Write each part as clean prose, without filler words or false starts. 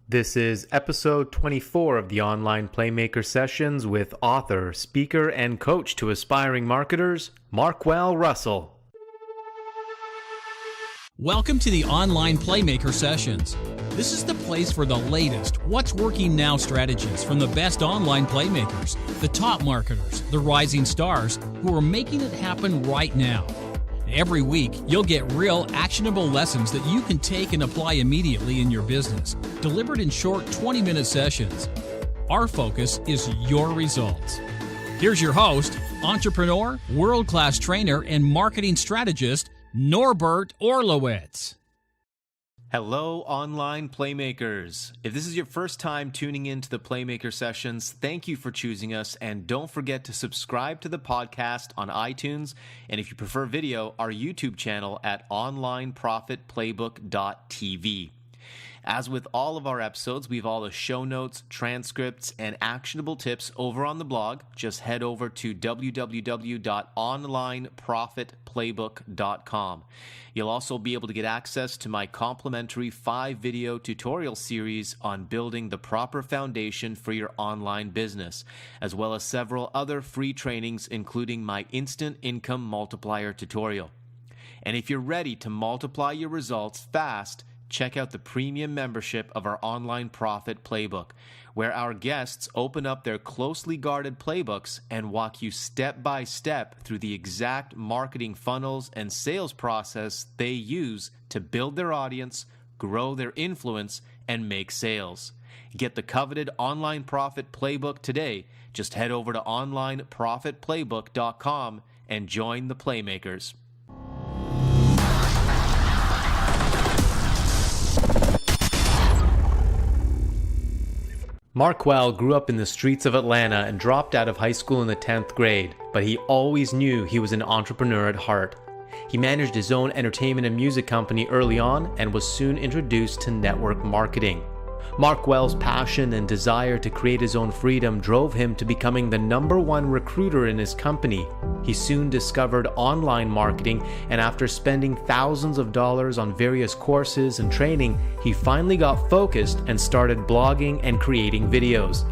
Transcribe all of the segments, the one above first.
This is episode 24 of the Online Playmaker Sessions with author, speaker, and coach to aspiring marketers, Marquel Russell. Welcome to the Online Playmaker Sessions. This is the place for the latest what's working now strategies from the best online playmakers, the top marketers, the rising stars who are making it happen right now. Every week, you'll get real, actionable lessons that you can take and apply immediately in your business, delivered in short 20-minute sessions. Our focus is your results. Here's your host, entrepreneur, world-class trainer, and marketing strategist, Norbert Orlowitz. Hello, online playmakers. If this is your first time tuning into the Playmaker Sessions, thank you for choosing us, and don't forget to subscribe to the podcast on iTunes, and if you prefer video, our YouTube channel at onlineprofitplaybook.tv. As with all of our episodes, we have all the show notes, transcripts, and actionable tips over on the blog. Just head over to www.onlineprofitplaybook.com. You'll also be able to get access to my complimentary 5-video tutorial series on building the proper foundation for your online business, as well as several other free trainings, including my Instant Income Multiplier tutorial. And if you're ready to multiply your results fast, check out the premium membership of our Online Profit Playbook, where our guests open up their closely guarded playbooks and walk you step by step through the exact marketing funnels and sales process they use to build their audience, grow their influence, and make sales. Get the coveted Online Profit Playbook today. Just head over to onlineprofitplaybook.com and join the Playmakers. Marquel grew up in the streets of Atlanta and dropped out of high school in the 10th grade, but he always knew he was an entrepreneur at heart. He managed his own entertainment and music company early on and was soon introduced to network marketing. Marquel's passion and desire to create his own freedom drove him to becoming the #1 recruiter in his company. He soon discovered online marketing, and after spending thousands of dollars on various courses and training, he finally got focused and started blogging and creating videos.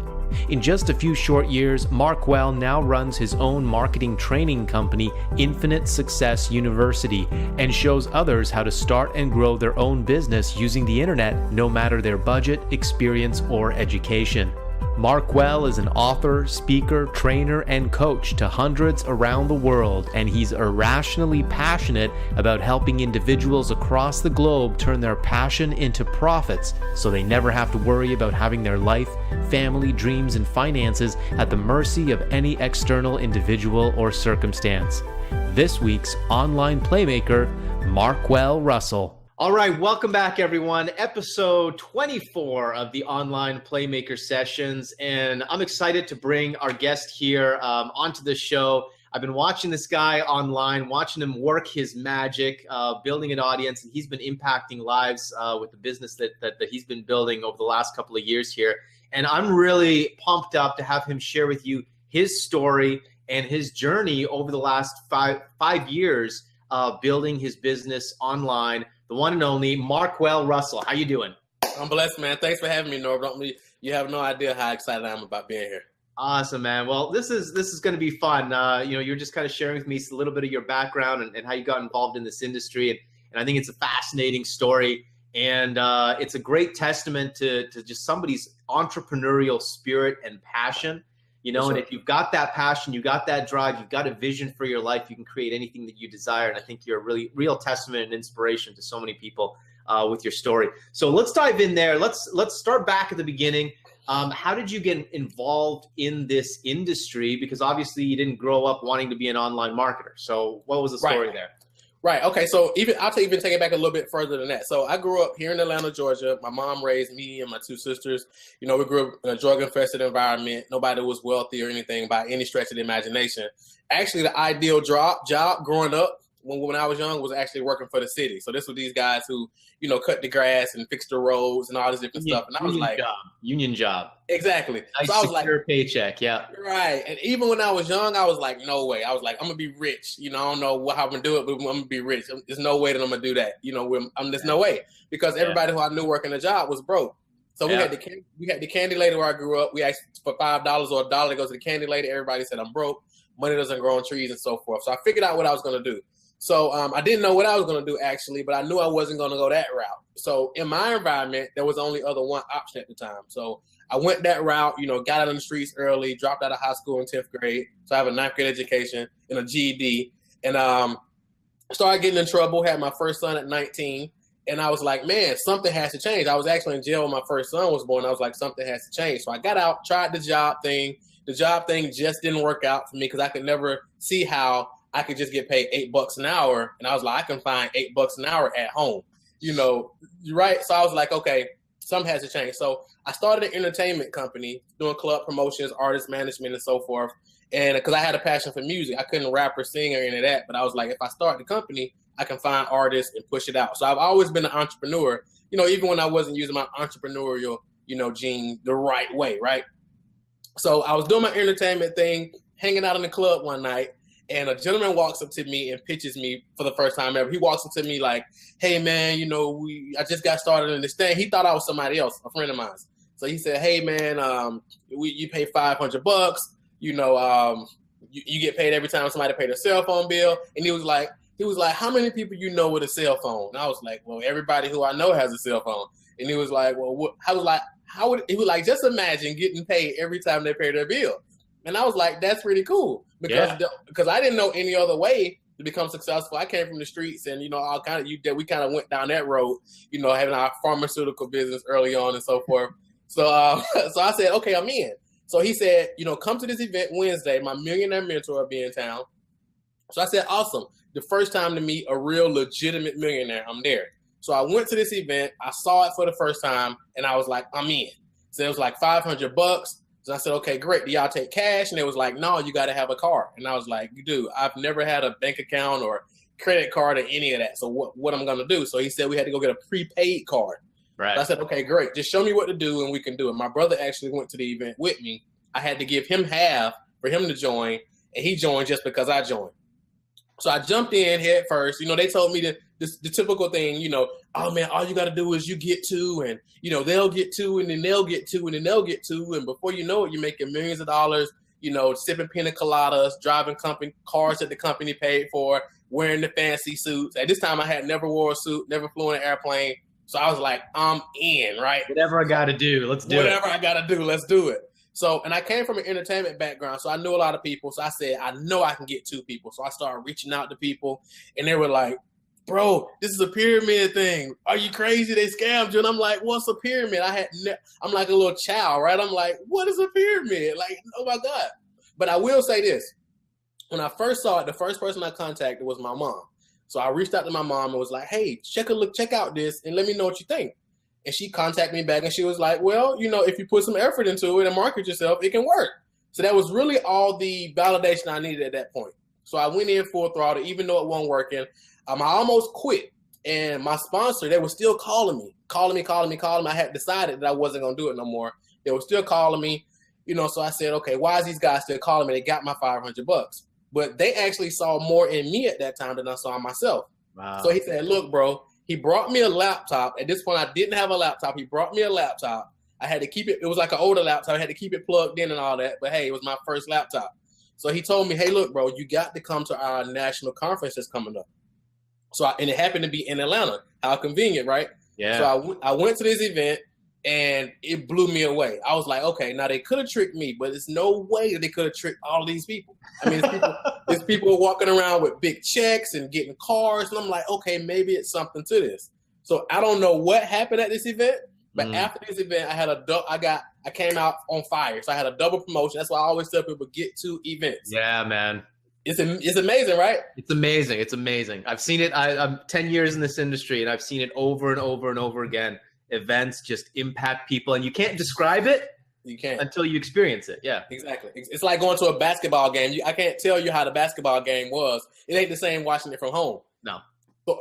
In just a few short years, Marquel now runs his own marketing training company, Infinite Success University, and shows others how to start and grow their own business using the internet, no matter their budget, experience, or education. Marquel is an author, speaker, trainer, and coach to hundreds around the world, and he's irrationally passionate about helping individuals across the globe turn their passion into profits so they never have to worry about having their life, family, dreams, and finances at the mercy of any external individual or circumstance. This week's online playmaker, Marquel Russell. All right, welcome back, everyone. Episode 24 of the Online Playmaker Sessions, and I'm excited to bring our guest here onto the show. I've been watching this guy online, watching him work his magic, building an audience, and he's been impacting lives with the business that he's been building over the last couple of years here. And I'm really pumped up to have him share with you his story and his journey over the last five years building his business online. The one and only Marquel Russell. How you doing? I'm blessed, man. Thanks for having me, Norbert. You have no idea how excited I am about being here. Awesome, man. Well, this is going to be fun. You're just kind of sharing with me a little bit of your background and how you got involved in this industry, and I think it's a fascinating story, and it's a great testament to just somebody's entrepreneurial spirit and passion. And if you've got that passion, you've got that drive, you've got a vision for your life, you can create anything that you desire. And I think you're a really real testament and inspiration to so many people with your story. So let's dive in there. Let's start back at the beginning. How did you get involved in this industry? Because obviously you didn't grow up wanting to be an online marketer. So what was the story there? Right. Okay. So I'll take it back a little bit further than that. So I grew up here in Atlanta, Georgia. My mom raised me and my two sisters. We grew up in a drug-infested environment. Nobody was wealthy or anything by any stretch of the imagination. Actually, the ideal job growing up when I was young was actually working for the city. So this were these guys who, cut the grass and fix the roads and all this different stuff. And I was like, union job. Exactly. Nice, so I was secure paycheck. Yeah. Right. And even when I was young, I was like, no way. I was like, I'm going to be rich. I don't know how I'm going to do it, but I'm going to be rich. There's no way that I'm going to do that. There's no way, because everybody who I knew working a job was broke. So we had the candy lady where I grew up. We asked for $5 or $1 to go to the candy lady. Everybody said I'm broke. Money doesn't grow on trees and so forth. So I figured out what I was going to do. So I didn't know what I was going to do actually, but I knew I wasn't going to go that route. So in my environment, there was only one option at the time. So I went that route, got out on the streets early, dropped out of high school in 10th grade. So I have a 9th grade education and a GED. And started getting in trouble, had my first son at 19. And I was like, man, something has to change. I was actually in jail when my first son was born. I was like, something has to change. So I got out, tried the job thing. The job thing just didn't work out for me because I could never see how I could just get paid $8 an hour. And I was like, I can find $8 an hour at home, right? So I was like, okay, something has to change. So I started an entertainment company doing club promotions, artist management, and so forth. And because I had a passion for music, I couldn't rap or sing or any of that. But I was like, if I start the company, I can find artists and push it out. So I've always been an entrepreneur, even when I wasn't using my entrepreneurial, gene the right way, right? So I was doing my entertainment thing, hanging out in the club one night, and a gentleman walks up to me and pitches me for the first time ever. He walks up to me like, hey, man, I just got started in this thing. He thought I was somebody else, a friend of mine. So he said, hey, man, you pay $500. You get paid every time somebody paid a cell phone bill. And he was like, how many people with a cell phone? And I was like, well, everybody who I know has a cell phone. And he was like, well, what? I was like, he was like, just imagine getting paid every time they pay their bill. And I was like, that's pretty cool because I didn't know any other way to become successful. I came from the streets and, we kind of went down that road, having our pharmaceutical business early on and so forth. So I said, okay, I'm in. So he said, come to this event Wednesday. My millionaire mentor will be in town. So I said, awesome. The first time to meet a real legitimate millionaire, I'm there. So I went to this event. I saw it for the first time, and I was like, I'm in. So it was like $500. So I said, okay, great. Do y'all take cash? And it was like, no, you got to have a card. And I was like, dude, I've never had a bank account or credit card or any of that. So what I'm going to do? So he said we had to go get a prepaid card. Right. So I said, okay, great. Just show me what to do, and we can do it. My brother actually went to the event with me. I had to give him half for him to join, and he joined just because I joined. So I jumped in head first. They told me the typical thing, oh, man, all you got to do is you get two, and, they'll get two, and then they'll get two, and then they'll get two. And before you know it, you're making millions of dollars, sipping pina coladas, driving cars that the company paid for, wearing the fancy suits. At this time, I had never wore a suit, never flew in an airplane. So I was like, I'm in, right? Whatever I got to do, let's do it. Whatever I got to do, let's do it. So, and I came from an entertainment background, so I knew a lot of people. So I said, I know I can get two people. So I started reaching out to people, and they were like, bro, this is a pyramid thing. Are you crazy? They scammed you. And I'm like, what's a pyramid? I'm like a little child, right? I'm like, what is a pyramid? Like, oh my God. But I will say this. When I first saw it, the first person I contacted was my mom. So I reached out to my mom and was like, hey, check out this and let me know what you think. And she contacted me back and she was like, well, if you put some effort into it and market yourself, it can work. So that was really all the validation I needed at that point. So I went in full throttle, even though it wasn't working. I almost quit. And my sponsor, they were still calling me. I had decided that I wasn't going to do it no more. They were still calling me, so I said, okay, why is these guys still calling me? They got my $500. But they actually saw more in me at that time than I saw in myself. Wow. So he said, look, bro, he brought me a laptop. At this point, I didn't have a laptop. He brought me a laptop. I had to keep it. It was like an older laptop. I had to keep it plugged in and all that. But, hey, it was my first laptop. So he told me, hey, look, bro, you got to come to our national conference that's coming up. And it happened to be in Atlanta. How convenient, right? Yeah. So I went to this event, and it blew me away. I was like, okay, now they could have tricked me, but there's no way that they could have tricked all these people. I mean, there's people walking around with big checks and getting cars, and I'm like, okay, maybe it's something to this. So I don't know what happened at this event, but after this event, I came out on fire. So I had a double promotion. That's why I always tell people get to events. Yeah, man. It's amazing, right? It's amazing. It's amazing. I've seen it. I'm 10 years in this industry, and I've seen it over and over and over again. Events just impact people, and you can't describe it. You can't until you experience it. Yeah, exactly. It's like going to a basketball game. I can't tell you how the basketball game was. It ain't the same watching it from home. No.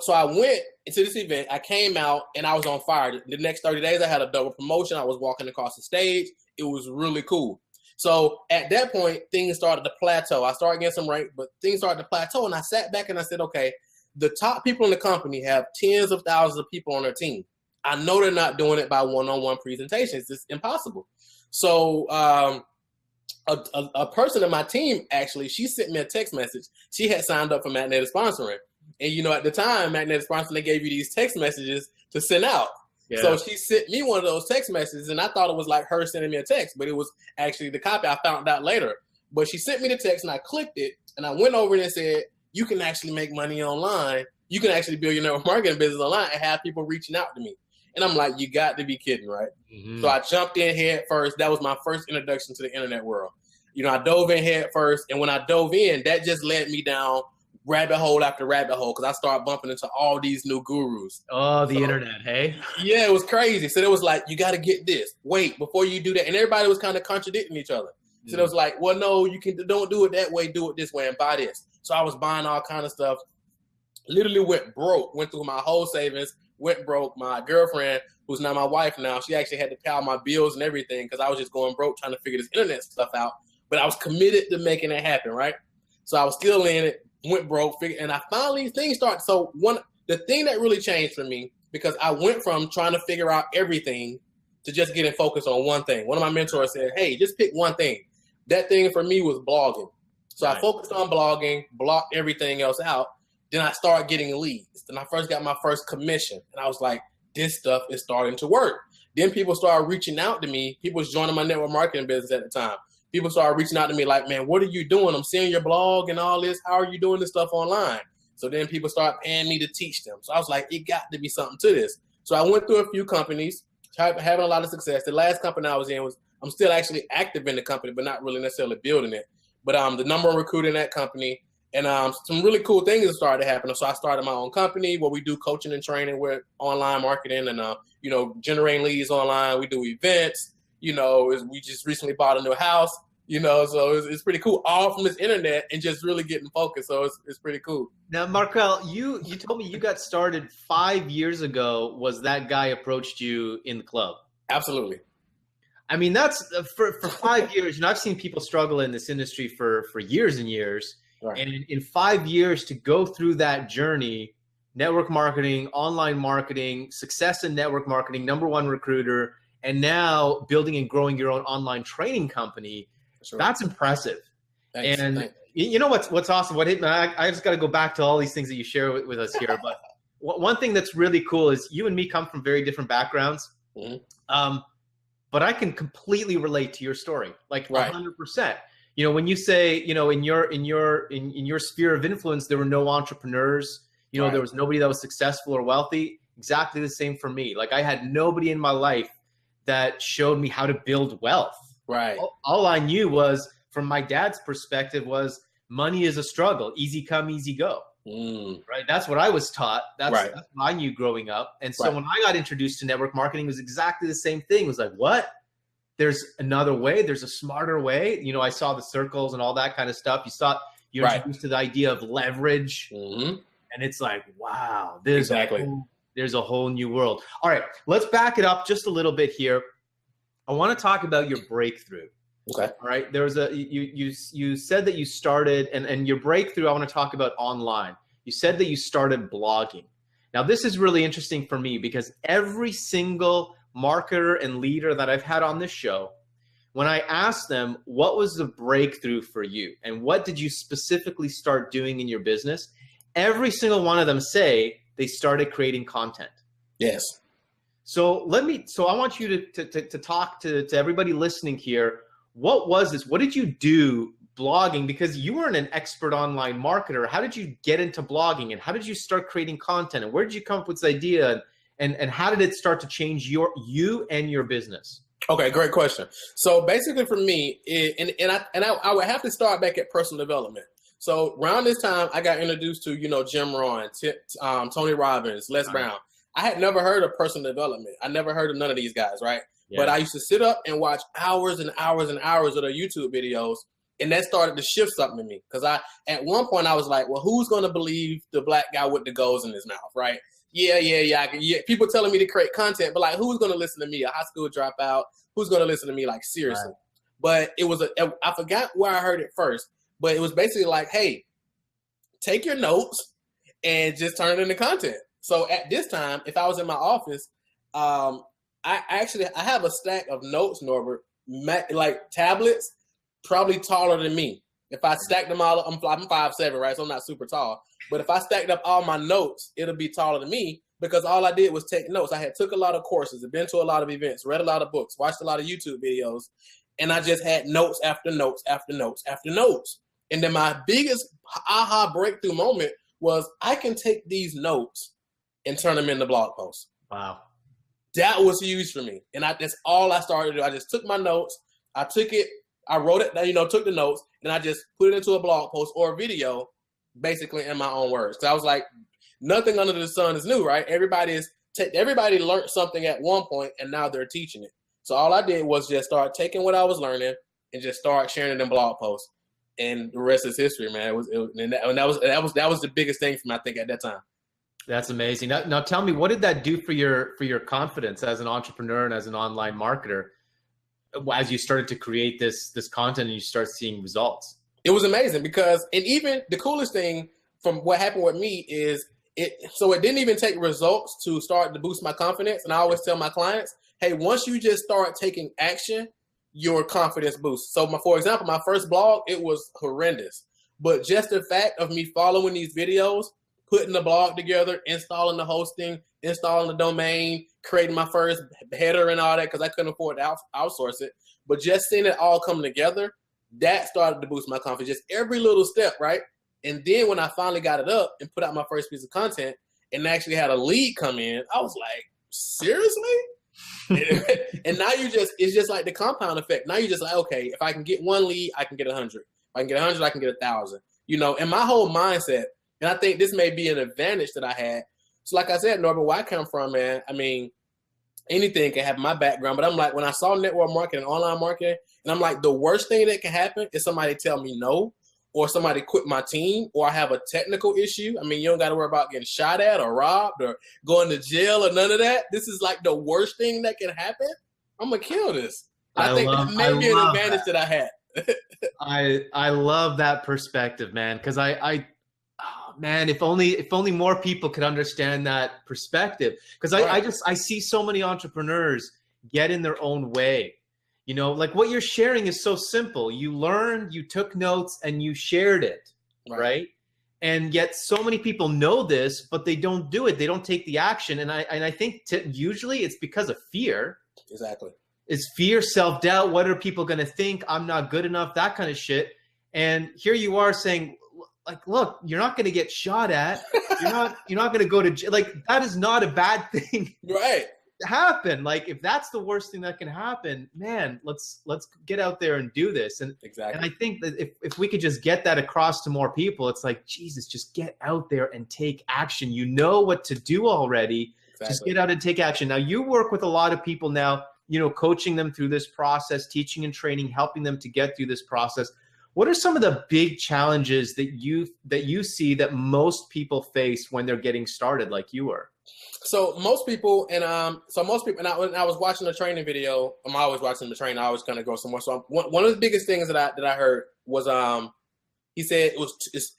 So I went into this event. I came out, and I was on fire. The next 30 days, I had a double promotion. I was walking across the stage. It was really cool. So at that point, things started to plateau. I started getting some rank, but things started to plateau. And I sat back and I said, okay, the top people in the company have tens of thousands of people on their team. I know they're not doing it by one-on-one presentations. It's impossible. So a person in my team, actually, she sent me a text message. She had signed up for Magnetic Sponsoring. And, you know, at the time, Magnetic Sponsoring, they gave you these text messages to send out. Yeah. So she sent me one of those text messages, and I thought it was like her sending me a text, but it was actually the copy. I found out later. But she sent me the text, and I clicked it, and I went over it and said, you can actually make money online. You can actually build your network marketing business online and have people reaching out to me. And I'm like, you got to be kidding, right? Mm-hmm. So I jumped in head first. That was my first introduction to the internet world. You know, I dove in head first, and when I dove in, that just led me down rabbit hole after rabbit hole because I started bumping into all these new gurus. Oh, the internet, hey? Yeah, it was crazy. So it was like, you got to get this. Wait, before you do that. And everybody was kind of contradicting each other. So it was like, well, no, don't do it that way. Do it this way and buy this. So I was buying all kind of stuff. Literally went broke. Went through my whole savings. Went broke. My girlfriend, who's now my wife now, she actually had to pay all my bills and everything because I was just going broke trying to figure this internet stuff out. But I was committed to making it happen, right? So I was still in it. Went broke, and I finally things started. So the thing that really changed for me, because I went from trying to figure out everything to just getting focused on one thing. One of my mentors said, hey, just pick one thing. That thing for me was blogging. So I focused on blogging, blocked everything else out. Then I started getting leads. Then I first got my first commission. And I was like, this stuff is starting to work. Then people started reaching out to me. People was joining my network marketing business at the time. People started reaching out to me like, man, what are you doing? I'm seeing your blog and all this. How are you doing this stuff online? So then people started paying me to teach them. So I was like, it got to be something to this. So I went through a few companies, having a lot of success. The last company I was in I'm still actually active in the company, but not really necessarily building it. But the number one recruiter in that company, and some really cool things started to happen. So I started my own company where we do coaching and training with online marketing and, you know, generating leads online. We do events. You know, we just recently bought a new house, you know, so it's pretty cool. All from this internet and just really getting focused. So it's pretty cool. Now, Marquel, you told me you got started 5 years ago. Was that guy approached you in the club? Absolutely. I mean, that's for 5 years. You know, I've seen people struggle in this industry for years and years. Right. And in 5 years to go through that journey, network marketing, online marketing, success in network marketing, number one recruiter, and now building and growing your own online training company, sure. That's impressive. Thanks. And you know what's awesome? I just got to go back to all these things that you share with us here. But one thing that's really cool is you and me come from very different backgrounds. Mm-hmm. But I can completely relate to your story, like 100%. You know, when you say, you know, in your sphere of influence, there were no entrepreneurs. You know, there was nobody that was successful or wealthy. Exactly the same for me. Like I had nobody in my life that showed me how to build wealth. Right. All I knew was, from my dad's perspective, was money is a struggle. Easy come, easy go. Right. That's what I was taught. That's what I knew growing up. And so when I got introduced to network marketing, it was exactly the same thing. It was like, what? There's another way. There's a smarter way. You know, I saw the circles and all that kind of stuff. You're introduced to the idea of leverage. Mm-hmm. And it's like, wow, there's a whole new world. All right, let's back it up just a little bit here. I want to talk about your breakthrough. Okay. All right. There was you said that you started, and your breakthrough, I want to talk about online. You said that you started blogging. Now, this is really interesting for me because every single marketer and leader that I've had on this show, when I asked them, what was the breakthrough for you and what did you specifically start doing in your business? Every single one of them say they started creating content. Yes. So I want you to talk to everybody listening here. What was this? What did you do blogging? Because you weren't an expert online marketer. How did you get into blogging and how did you start creating content and where did you come up with this idea and how did it start to change you and your business? Okay, great question. So basically for me, I would have to start back at personal development. So around this time, I got introduced to, you know, Jim Rohn, Tony Robbins, Les Brown. I had never heard of personal development. I never heard of none of these guys, right? Yeah. But I used to sit up and watch hours and hours and hours of their YouTube videos, and that started to shift something in me. Because at one point I was like, well, who's going to believe the black guy with the goals in his mouth, right? Yeah. People telling me to create content, but like, who's going to listen to me? A high school dropout? Who's going to listen to me? Like, seriously. Right. But I forgot where I heard it first, but it was basically like, hey, take your notes and just turn it into content. So at this time, if I was in my office, I have a stack of notes, Norbert, like tablets, probably taller than me. If I stack them all, I'm 5'7", right? So I'm not super tall. But if I stacked up all my notes, it'll be taller than me because all I did was take notes. I had took a lot of courses, been to a lot of events, read a lot of books, watched a lot of YouTube videos, and I just had notes after notes after notes after notes. And then my biggest aha breakthrough moment was I can take these notes and turn them into blog posts. Wow. That was huge for me. And that's all I started to do. I just took my notes, I wrote it, took the notes, and I just put it into a blog post or a video, basically in my own words. So I was like, nothing under the sun is new, right? Everybody learned something at one point, and now they're teaching it. So all I did was just start taking what I was learning and just start sharing it in blog posts. And the rest is history, man. That was the biggest thing for me, I think, at that time. That's amazing. Now tell me, what did that do for your confidence as an entrepreneur and as an online marketer as you started to create this content and you start seeing results? It was amazing because, and even the coolest thing from what happened with me is it didn't even take results to start to boost my confidence. And I always tell my clients, hey, once you just start taking action, your confidence boosts. So for example, my first blog, it was horrendous, but just the fact of me following these videos, putting the blog together, installing the hosting, installing the domain, creating my first header and all that, because I couldn't afford to outsource it. But just seeing it all come together, that started to boost my confidence. Just every little step, right? And then when I finally got it up and put out my first piece of content and actually had a lead come in, I was like, seriously? And now it's just like the compound effect. Now you're just like, okay, if I can get one lead, I can get 100. If I can get 100, I can get 1,000. And my whole mindset, and I think this may be an advantage that I had. So like I said, Norbert, where I come from, man, I mean, anything can happen, my background, but I'm like, when I saw network marketing, online marketing, and I'm like, the worst thing that can happen is somebody tell me no, or somebody quit my team, or I have a technical issue. I mean, you don't got to worry about getting shot at or robbed or going to jail or none of that. This is like the worst thing that can happen. I'm going to kill this. I think that may be an advantage that I had. I love that perspective, man, because man, if only more people could understand that perspective. Because I see so many entrepreneurs get in their own way. Like what you're sharing is so simple. You learned, you took notes, and you shared it, right? And yet so many people know this, but they don't do it. They don't take the action. And I think usually it's because of fear. Exactly. It's fear, self-doubt. What are people going to think? I'm not good enough, that kind of shit. And here you are saying, like, look, you're not going to get shot at. You're not going to go to jail. Like, that is not a bad thing. Right. Happen. Like, if that's the worst thing that can happen, man, let's get out there and do this. And exactly. And I think that if we could just get that across to more people, it's like, Jesus, just get out there and take action. You know what to do already. Exactly. Just get out and take action. Now, you work with a lot of people now, coaching them through this process, teaching and training, helping them to get through this process. What are some of the big challenges that you see that most people face when they're getting started, like you were? So most people, and when I was watching the training video, I'm always watching the training. I always kind of go somewhere. So one of the biggest things that I heard was he said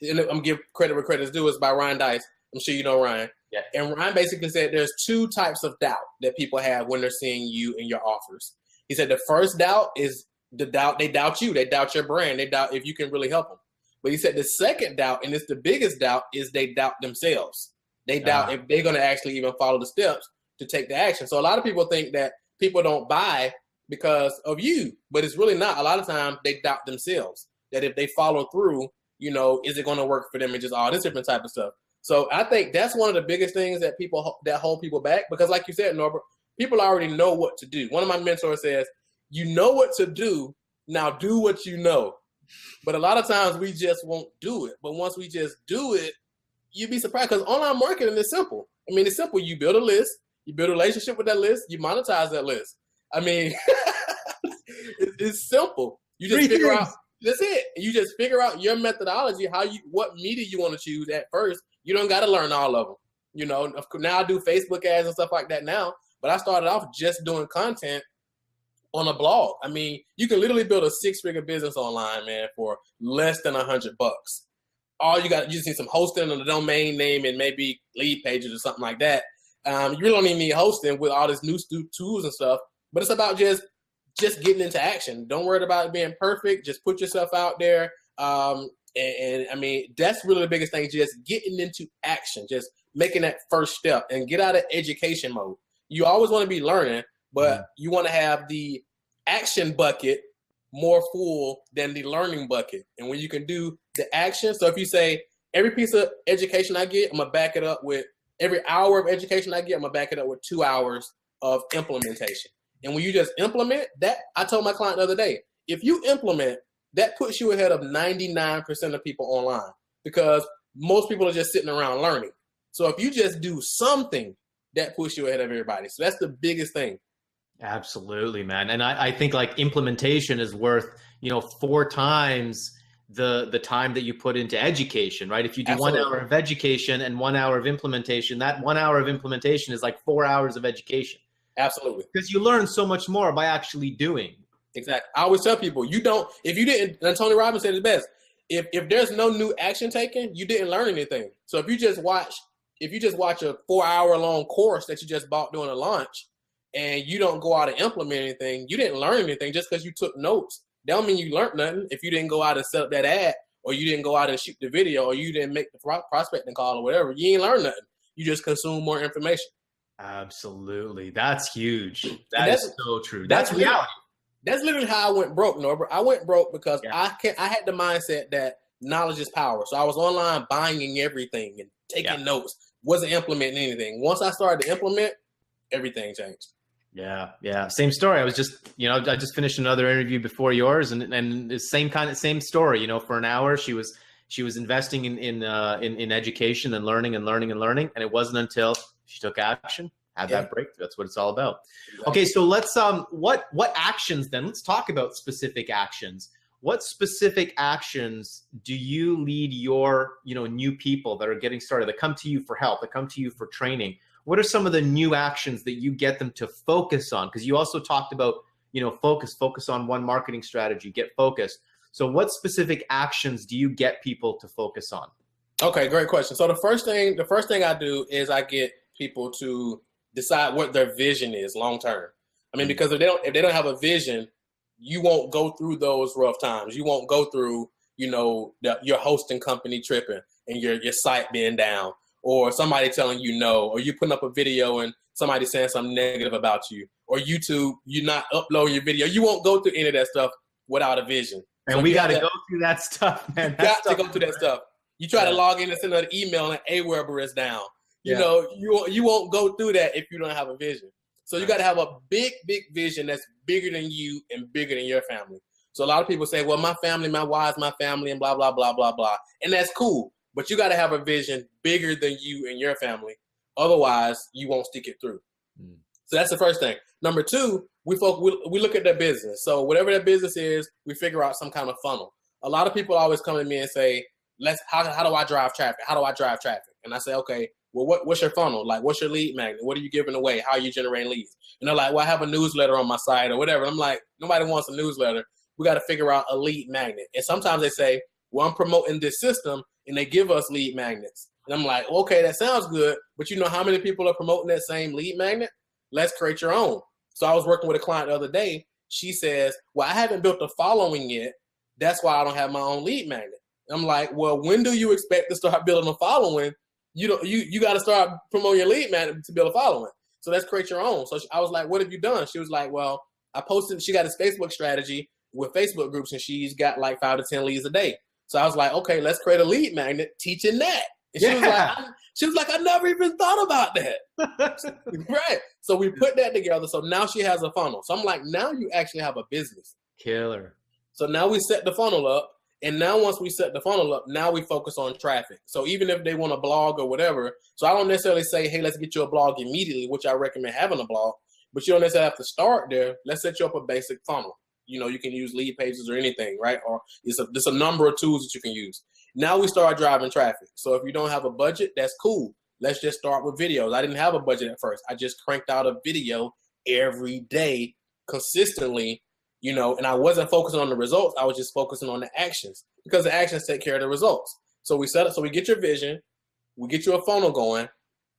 and I'm gonna give credit where credit is due. It's by Ryan Dice. I'm sure you know Ryan. Yeah. And Ryan basically said there's two types of doubt that people have when they're seeing you and your offers. He said the first doubt is the doubt they doubt you, they doubt your brand, they doubt if you can really help them. But he said the second doubt, and it's the biggest doubt, is they doubt themselves. They doubt if they're going to actually even follow the steps to take the action. So a lot of people think that people don't buy because of you, but it's really not. A lot of times they doubt themselves, that if they follow through, is it going to work for them, and just all this different type of stuff. So I think that's one of the biggest things that hold people back, because like you said, Norbert, people already know what to do. One of my mentors says, you know what to do, now do what you know. But a lot of times we just won't do it. But once we just do it, you'd be surprised, because online marketing is simple. I mean, it's simple. You build a list, you build a relationship with that list, you monetize that list. I mean, it's simple. You just figure out, that's it. You just figure out your methodology, what media you want to choose at first. You don't got to learn all of them. Now I do Facebook ads and stuff like that now, but I started off just doing content on a blog. I mean, you can literally build a 6-figure business online, man, for less than $100. All you just need some hosting and a domain name and maybe lead pages or something like that. You really don't even need hosting with all this new tools and stuff, but it's about just getting into action. Don't worry about it being perfect. Just put yourself out there. And I mean, that's really the biggest thing, just getting into action, just making that first step and get out of education mode. You always want to be learning, but you want to have the action bucket more full than the learning bucket. And when you can do the action, so if you say every piece of education I get, I'm going to back it up with every hour of education I get, I'm going to back it up with 2 hours of implementation. And when you just implement that, I told my client the other day, if you implement, that puts you ahead of 99% of people online, because most people are just sitting around learning. So if you just do something, that puts you ahead of everybody. So that's the biggest thing. Absolutely, man. And I think like implementation is worth, 4 times the time that you put into education, right? If you do Absolutely. 1 hour of education and 1 hour of implementation, that 1 hour of implementation is like 4 hours of education. Absolutely. Because you learn so much more by actually doing. Exactly. I always tell people, if you didn't, and Tony Robbins said it best, if there's no new action taken, you didn't learn anything. So if you just watch a 4 hour long course that you just bought during a launch and you don't go out and implement anything, you didn't learn anything. Just because you took notes, that don't mean you learned nothing. If you didn't go out and set up that ad, or you didn't go out and shoot the video, or you didn't make the prospecting call or whatever, you ain't learned nothing. You just consume more information. Absolutely. That's huge. That's so true. That's reality. reality. That's literally how I went broke, Norbert. I went broke because I had the mindset that knowledge is power. So I was online buying everything and taking notes, wasn't implementing anything. Once I started to implement, everything changed. Yeah. Same story. I was just, I just finished another interview before yours, and the same story. For an hour, she was investing in education and learning, and it wasn't until she took action, had that breakthrough. That's what it's all about. Exactly. Okay, so let's what actions then? Let's talk about specific actions. What specific actions do you lead your new people that are getting started, that come to you for help, that come to you for training? What are some of the new actions that you get them to focus on? Because you also talked about focus on one marketing strategy, get focused. So what specific actions do you get people to focus on? Okay, great question. So the first thing I do is I get people to decide what their vision is long term. I mean, because if they don't have a vision, you won't go through those rough times. You won't go through, your hosting company tripping and your site being down, or somebody telling you no, or you putting up a video and somebody saying something negative about you, or YouTube, you're not uploading your video. You won't go through any of that stuff without a vision. And we got to go through that stuff, man. You got to go through that stuff. You try to log in and send an email and Aweber is down. You won't go through that if you don't have a vision. So you got to have a big vision that's bigger than you and bigger than your family. So a lot of people say, well, my family, my wife, my family, and blah, blah, blah, blah, blah. And that's cool. But you got to have a vision bigger than you and your family. Otherwise, you won't stick it through. So that's the first thing. Number 2, we look at their business. So whatever their business is, we figure out some kind of funnel. A lot of people always come to me and say, how do I drive traffic? How do I drive traffic? And I say, okay, well, what's your funnel? Like, what's your lead magnet? What are you giving away? How are you generating leads? And they're like, well, I have a newsletter on my site or whatever. And I'm like, nobody wants a newsletter. We got to figure out a lead magnet. And sometimes they say, well, I'm promoting this system and they give us lead magnets. And I'm like, okay, that sounds good. But you know how many people are promoting that same lead magnet? Let's create your own. So I was working with a client the other day. She says, well, I haven't built a following yet. That's why I don't have my own lead magnet. I'm like, well, when do you expect to start building a following? You got to start promoting your lead magnet to build a following. So let's create your own. So I was like, what have you done? She was like, well, I posted, she got this Facebook strategy with Facebook groups and she's got like 5 to 10 leads a day. So I was like, okay, let's create a lead magnet teaching that. And she was like, I never even thought about that. Right. So we put that together. So now she has a funnel. So I'm like, now you actually have a business. Killer. So now we set the funnel up. And now once we set the funnel up, now we focus on traffic. So even if they want a blog or whatever, so I don't necessarily say, hey, let's get you a blog immediately, which I recommend having a blog, but you don't necessarily have to start there. Let's set you up a basic funnel. You can use lead pages or anything, right? Or there's a number of tools that you can use. Now we start driving traffic. So if you don't have a budget, that's cool. Let's just start with videos. I didn't have a budget at first. I just cranked out a video every day consistently, and I wasn't focusing on the results. I was just focusing on the actions because the actions take care of the results. So we set up, so we get your vision, we get you a funnel going,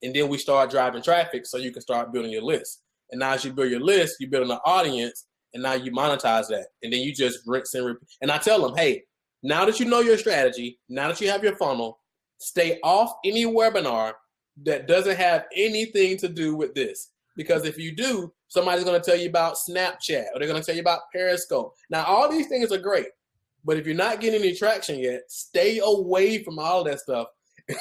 And then we start driving traffic so you can start building your list. And now as you build your list, you're building an audience, and now you monetize that. And then you just rinse and repeat. And I tell them, hey, now that you know your strategy, now that you have your funnel, stay off any webinar that doesn't have anything to do with this. Because if you do, somebody's going to tell you about Snapchat, or they're going to tell you about Periscope. Now, all these things are great, but if you're not getting any traction yet, stay away from all that stuff,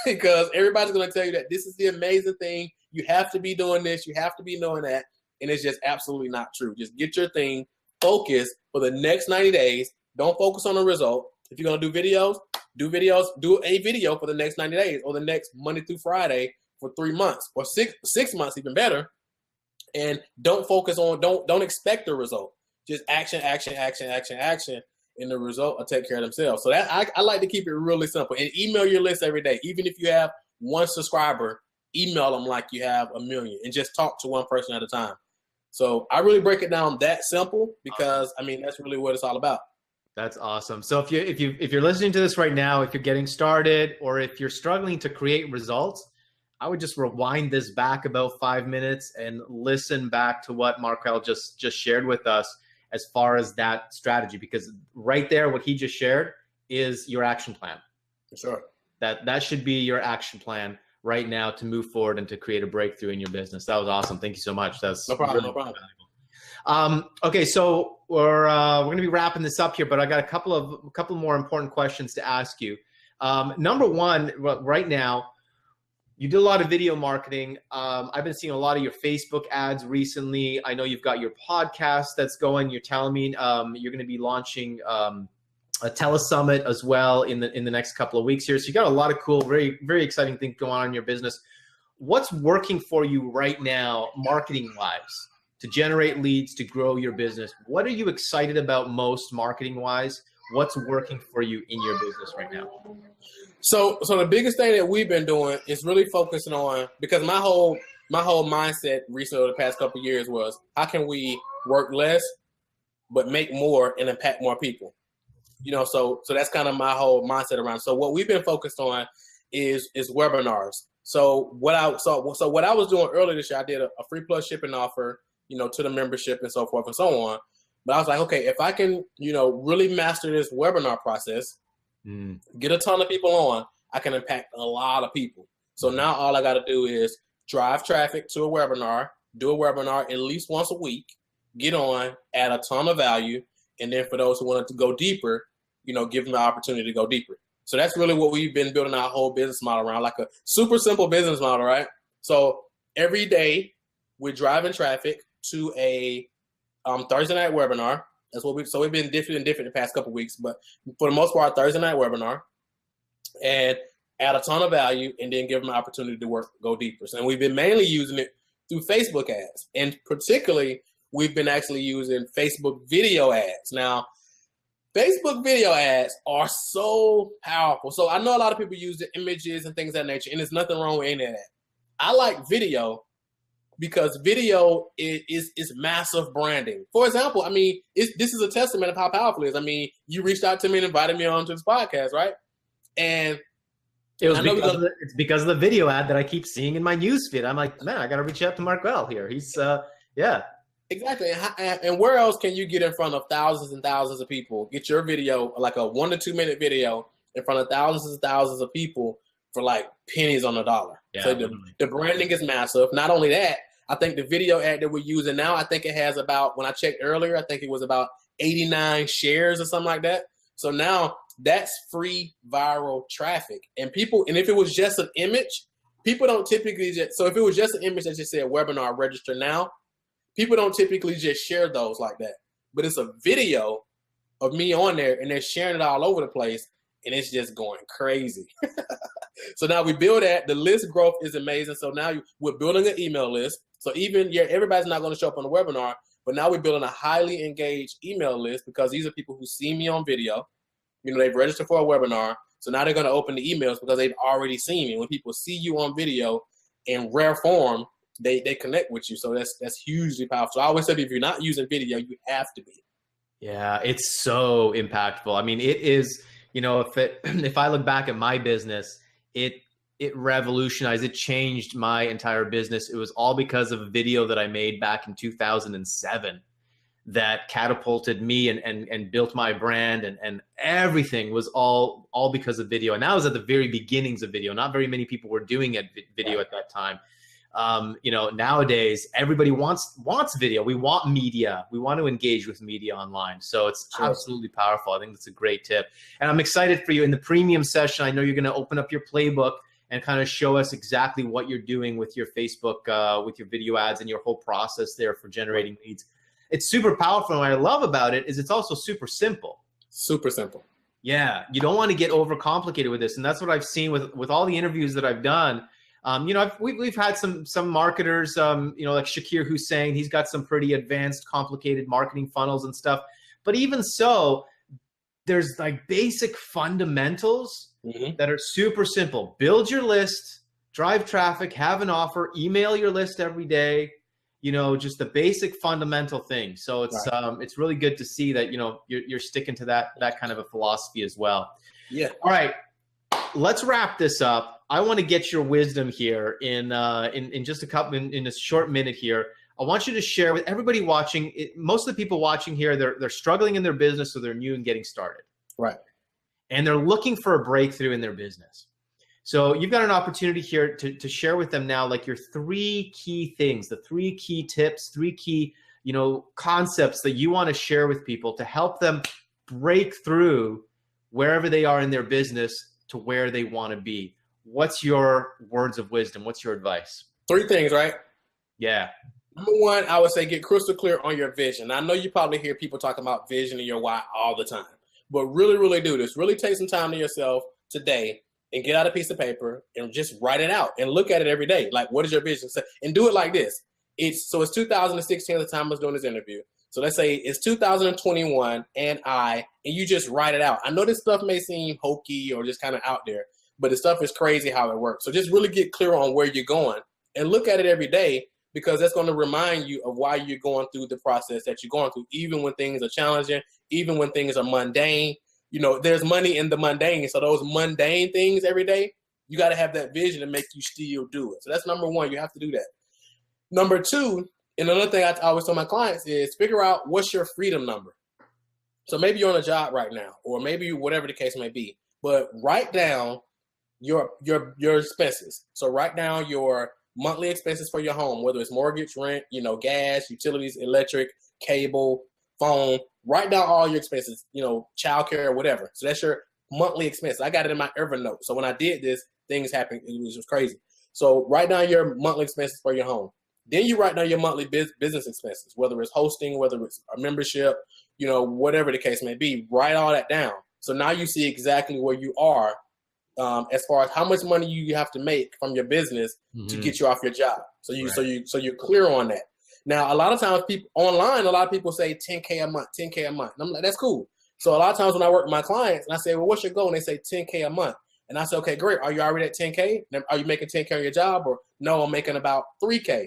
because everybody's going to tell you that this is the amazing thing. You have to be doing this. You have to be doing that. And it's just absolutely not true. Just get your thing, focus for the next 90 days. Don't focus on the result. If you're going to do videos, do a video for the next 90 days, or the next Monday through Friday for 3 months, or six months, even better. And don't focus on, don't expect the result. Just action, action, action, action, action. And the result will take care of themselves. So that I like to keep it really simple. And email your list every day. Even if you have 1 subscriber, email them like you have 1 million, and just talk to one person at a time. So I really break it down that simple, because I mean, that's really what it's all about. That's awesome. So if you're listening to this right now, if you're getting started, or if you're struggling to create results, I would just rewind this back about 5 minutes and listen back to what Marquel just shared with us as far as that strategy, because right there, what he just shared is your action plan. For sure. That should be your action plan right now to move forward and to create a breakthrough in your business. That was awesome. Thank you so much. That's no problem. Really no problem. Okay, so we're going to be wrapping this up here, but I got a couple more important questions to ask you. Number one, right now, you do a lot of video marketing. I've been seeing a lot of your Facebook ads recently. I know you've got your podcast that's going. You're telling me you're going to be launching a telesummit as well in the next couple of weeks here. So you got a lot of cool, very, very exciting things going on in your business. What's working for you right now, marketing-wise, to generate leads, to grow your business? What are you excited about most marketing-wise? What's working for you in your business right now? So the biggest thing that we've been doing is really focusing on, because my whole mindset recently, the past couple of years, was how can we work less but make more and impact more people? You know, so that's kind of my whole mindset around. So what we've been focused on is webinars. So what I was doing earlier this year, I did a free plus shipping offer, you know, to the membership and so forth and so on. But I was like, okay, if I can, you know, really master this webinar process, get a ton of people on, I can impact a lot of people. So now all I got to do is drive traffic to a webinar, do a webinar at least once a week, get on, add a ton of value, and then for those who wanted to go deeper, you know, give them the opportunity to go deeper. So that's really what we've been building our whole business model around, like a super simple business model, right? So every day we're driving traffic to a Thursday night webinar. That's what we've been different the past couple of weeks, but for the most part, Thursday night webinar, and add a ton of value, and then give them an opportunity to go deeper. So, and we've been mainly using it through Facebook ads, and particularly we've been actually using Facebook video ads. Now, Facebook video ads are so powerful. So I know a lot of people use the images and things of that nature, and there's nothing wrong with any of that. I like video because video is massive branding. For example, I mean, this is a testament of how powerful it is. I mean, you reached out to me and invited me on to this podcast, right? And it's because of the video ad that I keep seeing in my newsfeed. I'm like, man, I got to reach out to Marquel here. He's, yeah. Exactly. And where else can you get in front of thousands and thousands of people? Get your video, like a 1 to 2 minute video, in front of thousands and thousands of people for like pennies on the dollar. Yeah, so the branding is massive. Not only that, I think the video ad that we're using now, I think it has about, when I checked earlier, I think it was about 89 shares or something like that. So now that's free viral traffic. And if it was just an image, people don't typically so if it was just an image that just said webinar register now, people don't typically just share those like that. But it's a video of me on there, and they're sharing it all over the place, and it's just going crazy. So now we build that. The list growth is amazing. So now we're building an email list. So even, everybody's not going to show up on the webinar, but now we're building a highly engaged email list, because these are people who see me on video. You know, they've registered for a webinar. So now they're going to open the emails because they've already seen me. When people see you on video in rare form, they connect with you. So that's hugely powerful. So I always say, if you're not using video, you have to be. Yeah, it's so impactful. I mean, it is, you know, if I look back at my business, it revolutionized, it changed my entire business. It was all because of a video that I made back in 2007 that catapulted me and built my brand, and everything was all because of video. And that was at the very beginnings of video. Not very many people were doing video at that time. You know, nowadays everybody wants video. We want media. We want to engage with media online. So it's absolutely powerful. I think that's a great tip. And I'm excited for you in the premium session. I know you're going to open up your playbook and kind of show us exactly what you're doing with your Facebook, with your video ads and your whole process there for generating leads. It's super powerful. And what I love about it is it's also super simple. Super simple. Yeah. You don't want to get overcomplicated with this. And that's what I've seen with all the interviews that I've done. You know, we've had some marketers, you know, like Shakir Hussein. He's got some pretty advanced, complicated marketing funnels and stuff. But even so, there's like basic fundamentals that are super simple. Build your list, drive traffic, have an offer, email your list every day. You know, just the basic fundamental thing. So it's really good to see that, you know, you're sticking to that kind of a philosophy as well. Yeah. All right. Let's wrap this up. I want to get your wisdom here in just in a short minute here. I want you to share with everybody watching. Most of the people watching here, they're struggling in their business, so they're new and getting started. Right. And they're looking for a breakthrough in their business. So you've got an opportunity here to share with them now, like your 3 key things, the 3 key tips, 3 key, you know, concepts that you want to share with people to help them break through wherever they are in their business to where they want to be. What's your words of wisdom? What's your advice? 3 things, right? Yeah. Number 1, I would say get crystal clear on your vision. I know you probably hear people talking about vision and your why all the time, but really, really do this. Really take some time to yourself today and get out a piece of paper and just write it out and look at it every day. Like, what is your vision? And do it like this. It's 2016 at the time I was doing this interview. So let's say it's 2021 and you just write it out. I know this stuff may seem hokey or just kind of out there, but the stuff is crazy how it works. So just really get clear on where you're going and look at it every day, because that's going to remind you of why you're going through the process that you're going through, even when things are challenging, even when things are mundane. You know, there's money in the mundane. So those mundane things every day, you got to have that vision to make you still do it. So that's number 1. You have to do that. Number 2, and another thing I always tell my clients is figure out what's your freedom number. So maybe you're on a job right now, or maybe whatever the case may be, but write down your expenses. So write down your monthly expenses for your home, whether it's mortgage, rent, you know, gas, utilities, electric, cable, phone. Write down all your expenses, you know, childcare or whatever. So that's your monthly expense. I got it in my Evernote. So when I did this, things happened. It was just crazy. So write down your monthly expenses for your home. Then you write down your monthly business expenses, whether it's hosting, whether it's a membership, you know, whatever the case may be. Write all that down. So now you see exactly where you are as far as how much money you have to make from your business to get you off your job. So you're clear on that. Now, a lot of times people online, a lot of people say 10K a month, 10K a month. And I'm like, that's cool. So a lot of times when I work with my clients and I say, well, what's your goal? And they say 10K a month. And I say, okay, great. Are you already at 10K? Are you making 10K on your job? Or no, I'm making about 3K.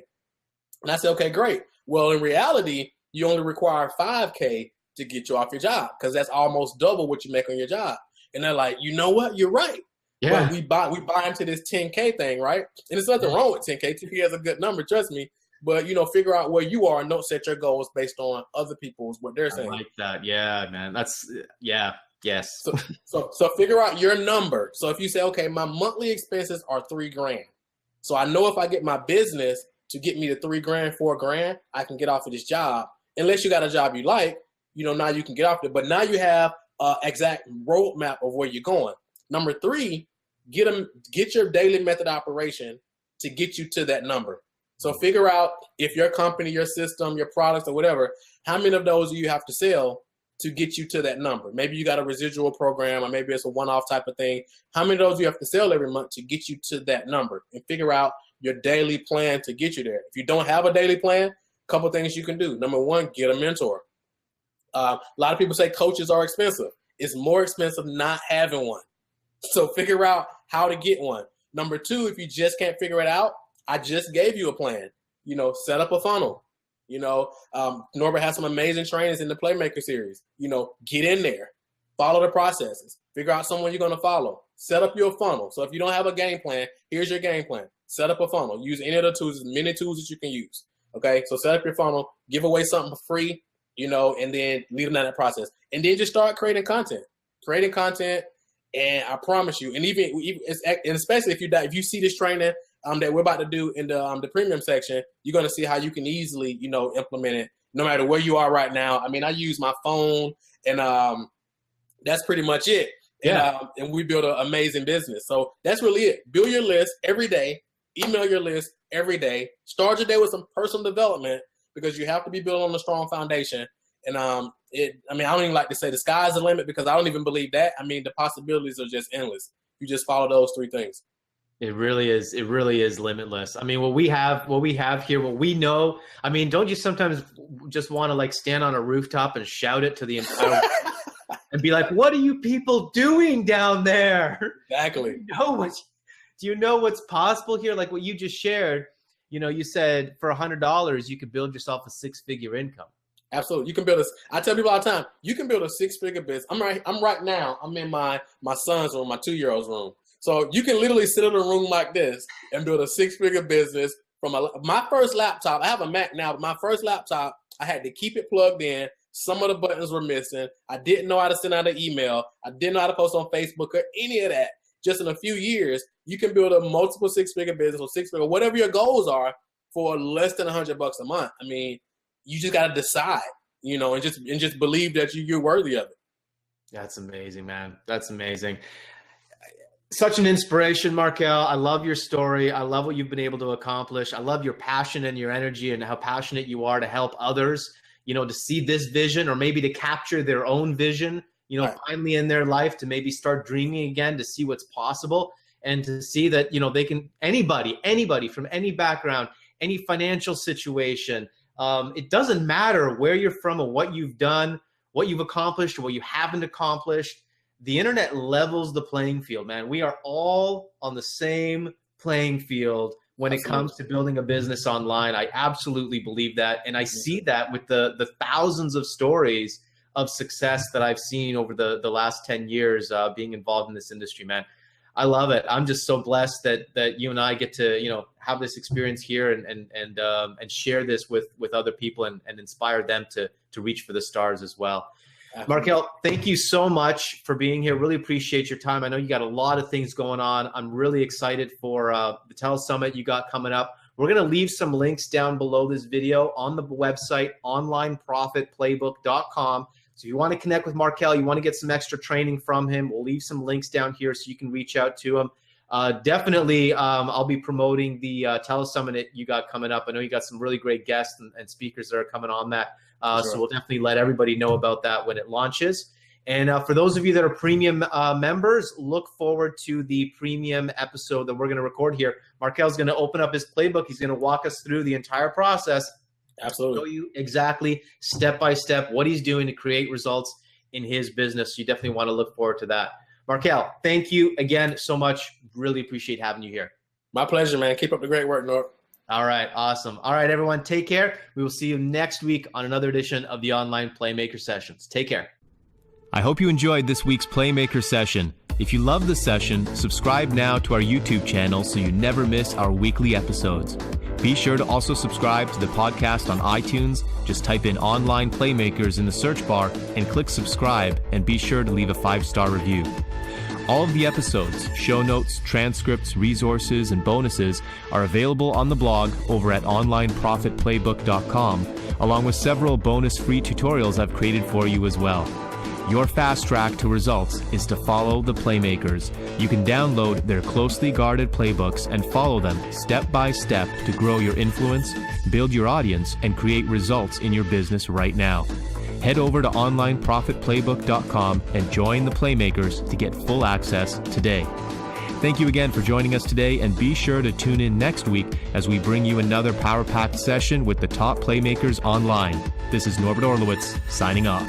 And I say, okay, great. Well, in reality, you only require 5K to get you off your job, because that's almost double what you make on your job. And they're like, you know what? You're right. Yeah. Well, we buy into this 10K thing, right? And there's nothing wrong with 10K. 10K is a good number, trust me. But, you know, figure out where you are and don't set your goals based on other people's, what they're saying. I like that. Yeah, man. That's, yeah. Yes. So figure out your number. So if you say, okay, my monthly expenses are $3,000. So I know if I get my business to get me to $3,000, $4,000, I can get off of this job. Unless you got a job you like, you know, now you can get off it. But now you have an exact roadmap of where you're going. Number 3, get your daily method operation to get you to that number. So figure out if your company, your system, your products or whatever, how many of those do you have to sell to get you to that number? Maybe you got a residual program, or maybe it's a one-off type of thing. How many of those do you have to sell every month to get you to that number? And figure out your daily plan to get you there. If you don't have a daily plan, a couple things you can do. Number 1, get a mentor. A lot of people say coaches are expensive. It's more expensive not having one. So figure out how to get one. Number 2, if you just can't figure it out, I just gave you a plan. You know, set up a funnel. You know, Norbert has some amazing trainings in the Playmaker series. You know, get in there, follow the processes, figure out someone you're going to follow. set up your funnel. So if you don't have a game plan, here's your game plan. Set up a funnel. Use any of the tools, as many tools that you can use. Okay, so set up your funnel, give away something for free, and then leave them in that process. And then just start creating content. And I promise you, and especially if you see this training that we're about to do in the premium section, you're going to see how you can easily, implement it no matter where you are right now. I mean, I use my phone, and that's pretty much it. Yeah. And we build an amazing business. So that's really it. Build your list every day. Email your list every day. Start your day with some personal development, because you have to be built on a strong foundation. And I don't even like to say the sky's the limit, because I don't even believe that. I mean, the possibilities are just endless. You just follow those 3 things. It really is. It really is limitless. I mean, what we have here, what we know. I mean, don't you sometimes just want to like stand on a rooftop and shout it to the entire and be like, "What are you people doing down there?" Exactly. Do you know what's possible here? Like what you just shared. You said for $100 you could build yourself a 6-figure income. Absolutely. You can build I tell people all the time, you can build a 6-figure business. I'm right now, I'm in my son's room, my 2-year-old's room. So you can literally sit in a room like this and build a 6-figure business from my first laptop. I have a Mac now, but my first laptop, I had to keep it plugged in. Some of the buttons were missing. I didn't know how to send out an email. I didn't know how to post on Facebook or any of that. Just in a few years, you can build a multiple 6-figure business or 6-figure, whatever your goals are, for less than $100 a month. I mean, you just got to decide, and just believe that you're worthy of it. That's amazing, man. That's amazing. Such an inspiration, Marquel. I love your story. I love what you've been able to accomplish. I love your passion and your energy and how passionate you are to help others, to see this vision, or maybe to capture their own vision, right, finally in their life, to maybe start dreaming again, to see what's possible, and to see that, they can, anybody from any background, any financial situation, it doesn't matter where you're from or what you've done, what you've accomplished or what you haven't accomplished. The internet levels the playing field, man. We are all on the same playing field when it comes to building a business online. I absolutely believe that. And I see that with the thousands of stories of success that I've seen over the last 10 years being involved in this industry, man. I love it. I'm just so blessed that you and I get to, have this experience here and share this with other people and inspire them to reach for the stars as well. Marquel, thank you so much for being here. Really appreciate your time. I know you got a lot of things going on. I'm really excited for the Telesummit you got coming up. We're going to leave some links down below this video on the website, onlineprofitplaybook.com. So if you want to connect with Marquel, you want to get some extra training from him, we'll leave some links down here so you can reach out to him. Definitely, I'll be promoting the Telesummit you got coming up. I know you got some really great guests and speakers that are coming on that. Sure. So we'll definitely let everybody know about that when it launches. And for those of you that are premium members, look forward to the premium episode that we're going to record here. Markel's going to open up his playbook. He's going to walk us through the entire process. Absolutely. Show you exactly step by step what he's doing to create results in his business. So you definitely want to look forward to that. Marquel, thank you again so much. Really appreciate having you here. My pleasure, man. Keep up the great work, Norm. All right. Awesome. All right, everyone. Take care. We will see you next week on another edition of the Online Playmaker Sessions. Take care. I hope you enjoyed this week's Playmaker session. If you love the session, subscribe now to our YouTube channel so you never miss our weekly episodes. Be sure to also subscribe to the podcast on iTunes. Just type in Online Playmakers in the search bar and click subscribe, and be sure to leave a 5-star review. All of the episodes, show notes, transcripts, resources, and bonuses are available on the blog over at onlineprofitplaybook.com, along with several bonus free tutorials I've created for you as well. Your fast track to results is to follow the Playmakers. You can download their closely guarded playbooks and follow them step by step to grow your influence, build your audience, and create results in your business right now. Head over to onlineprofitplaybook.com and join the Playmakers to get full access today. Thank you again for joining us today, and be sure to tune in next week as we bring you another power-packed session with the top Playmakers online. This is Norbert Orlowitz, signing off.